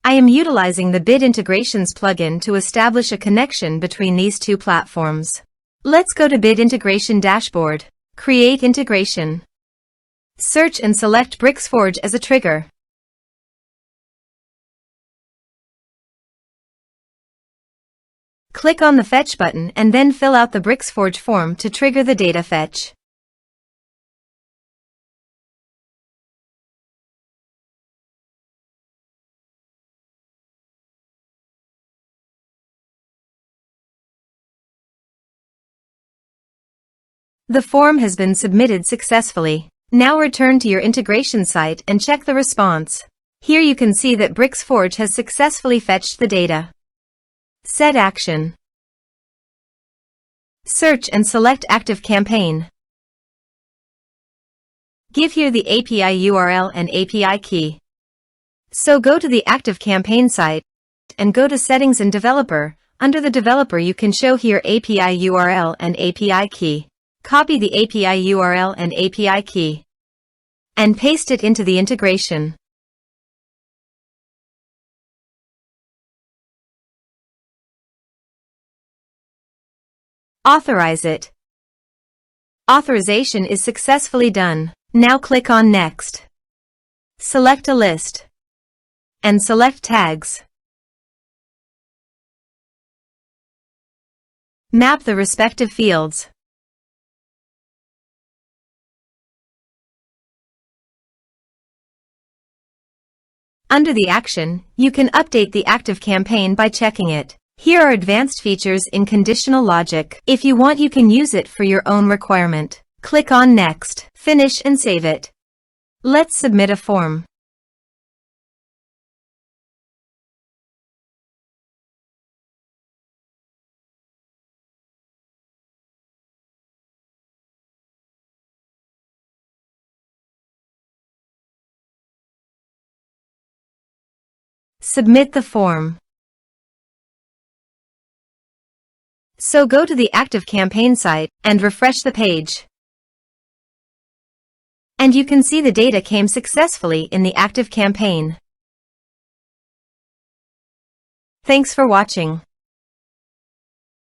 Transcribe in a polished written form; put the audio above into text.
I am utilizing the Bit Integrations plugin to establish a connection between these two platforms. Let's go to Bit Integration Dashboard. Create integration. Search and select Bricksforge as a trigger. Click on the Fetch button and then fill out the Bricksforge form to trigger the data fetch. The form has been submitted successfully. Now return to your integration site and check the response. Here you can see that Bricksforge has successfully fetched the data. Set action. Search and select ActiveCampaign. Give here the API URL and API key. So go to the ActiveCampaign site and go to Settings and Developer. Under the Developer you can show here API URL and API key. Copy the API URL and API key and paste it into the integration. Authorize it. Authorization is successfully done. Now click on Next. Select a list and select tags. Map the respective fields. Under the action, you can update the ActiveCampaign by checking it. Here are advanced features in conditional logic. If you want, you can use it for your own requirement. Click on Next, finish and save it. Let's submit a form. Submit the form. So go to the ActiveCampaign site and refresh the page. And you can see the data came successfully in the ActiveCampaign. Thanks for watching.